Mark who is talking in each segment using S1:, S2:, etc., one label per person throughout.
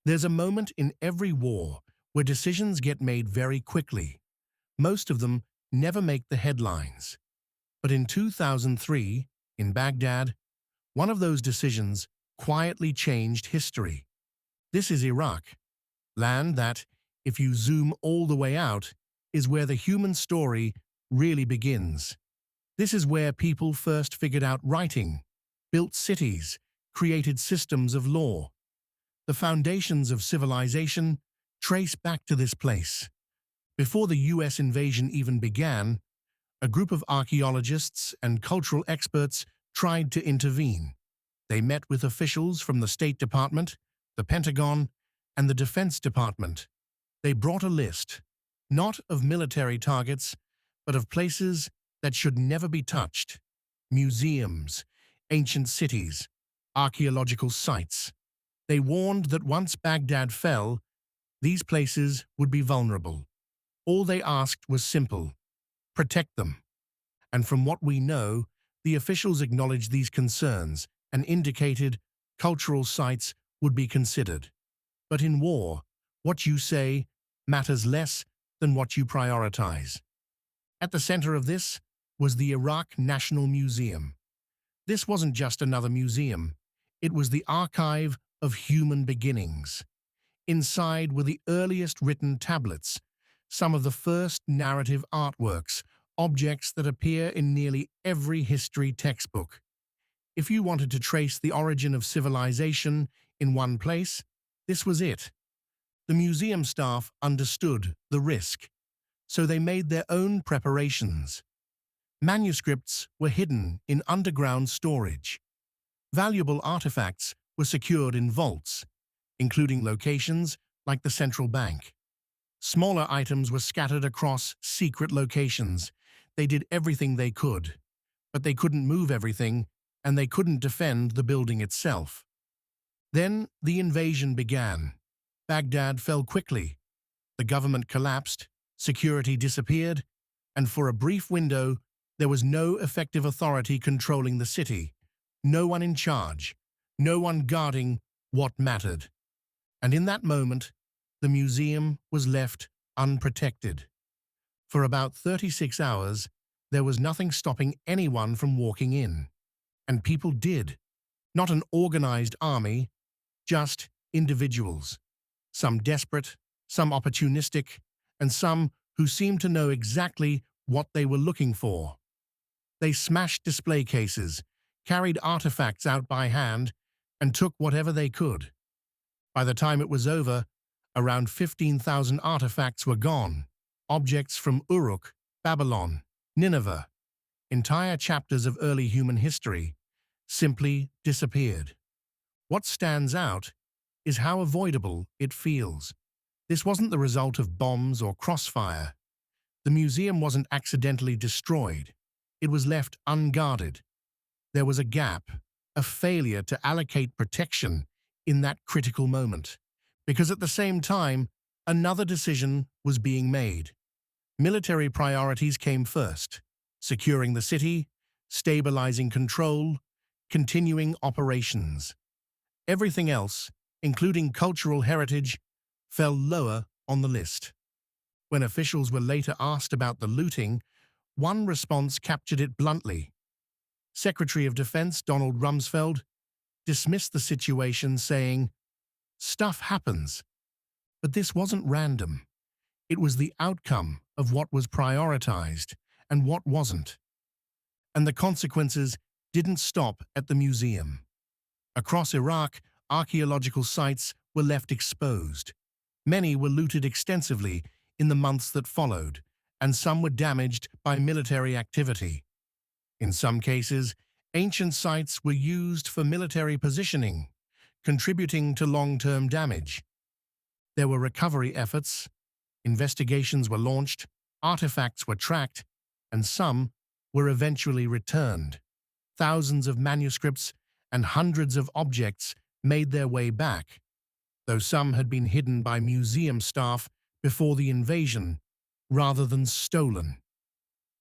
S1: There's a moment in every war where decisions get made very quickly. Most of them never make the headlines. But in 2003, in Baghdad, one of those decisions quietly changed history. This is Iraq, land that, if you zoom all the way out, is where the human story really begins. This is where people first figured out writing, built cities, created systems of law. The foundations of civilization trace back to this place. Before the US invasion even began, a group of archaeologists and cultural experts tried to intervene. They met with officials from the State Department, the Pentagon, and the Defense Department. They brought a list, not of military targets, but of places that should never be touched: museums, ancient cities, archaeological sites. They warned that once Baghdad fell, these places would be vulnerable. All they asked was simple: protect them. And from what we know, the officials acknowledged these concerns and indicated cultural sites would be considered. But in war, what you say matters less than what you prioritize. At the center of this was the Iraq National Museum. This wasn't just another museum. It was the archive of human beginnings. Inside were the earliest written tablets, some of the first narrative artworks, objects that appear in nearly every history textbook. If you wanted to trace the origin of civilization in one place, this was it. The museum staff understood the risk, so they made their own preparations. Manuscripts were hidden in underground storage. Valuable artifacts were secured in vaults, including locations like the central bank. Smaller items were scattered across secret locations. They did everything they could, but they couldn't move everything, and they couldn't defend the building itself. Then the invasion began. Baghdad fell quickly. The government collapsed, security disappeared, and for a brief window, there was no effective authority controlling the city, no one in charge, no one guarding what mattered. And in that moment, the museum was left unprotected. For about 36 hours, there was nothing stopping anyone from walking in. And people did. Not an organized army, just individuals. Some desperate, some opportunistic, and some who seemed to know exactly what they were looking for. They smashed display cases, carried artifacts out by hand, and took whatever they could. By the time it was over, around 15,000 artifacts were gone. Objects from Uruk, Babylon, Nineveh, entire chapters of early human history, simply disappeared. What stands out is how avoidable it feels. This wasn't the result of bombs or crossfire. The museum wasn't accidentally destroyed. It was left unguarded. There was a gap, a failure to allocate protection in that critical moment. Because at the same time, another decision was being made. Military priorities came first: securing the city, stabilizing control, continuing operations. Everything else, including cultural heritage, fell lower on the list. When officials were later asked about the looting, one response captured it bluntly. Secretary of Defense Donald Rumsfeld dismissed the situation, saying, "Stuff happens." But this wasn't random. It was the outcome of what was prioritized and what wasn't. And the consequences didn't stop at the museum. Across Iraq, archaeological sites were left exposed. Many were looted extensively in the months that followed, and some were damaged by military activity. In some cases, ancient sites were used for military positioning, contributing to long-term damage. There were recovery efforts, investigations were launched, artifacts were tracked, and some were eventually returned. Thousands of manuscripts and hundreds of objects made their way back, though some had been hidden by museum staff before the invasion, rather than stolen.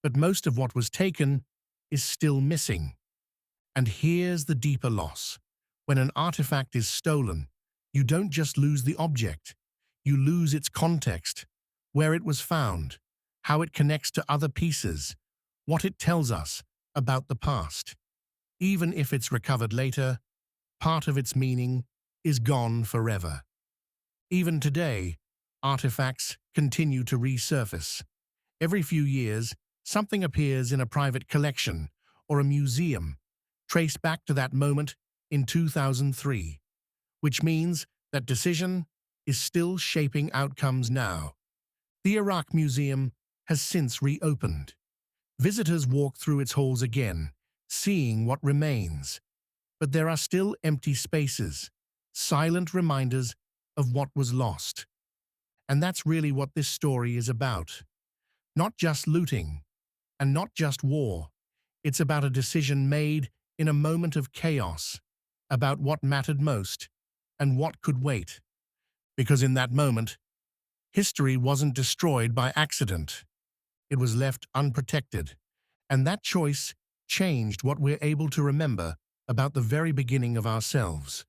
S1: But most of what was taken is still missing. And here's the deeper loss. When an artifact is stolen, You don't just lose the object, you lose its context, where it was found, how it connects to other pieces, what it tells us about the past. Even if it's recovered later, part of its meaning is gone forever. Even today, artifacts continue to resurface. Every few years, something appears in a private collection or a museum, traced back to that moment in 2003, which means that decision is still shaping outcomes now. The Iraq Museum has since reopened. Visitors walk through its halls again, seeing what remains. But there are still empty spaces, silent reminders of what was lost. And that's really what this story is about. Not just looting, and not just war. It's about a decision made in a moment of chaos, about what mattered most and what could wait. Because in that moment, history wasn't destroyed by accident. It was left unprotected. And that choice changed what we're able to remember about the very beginning of ourselves.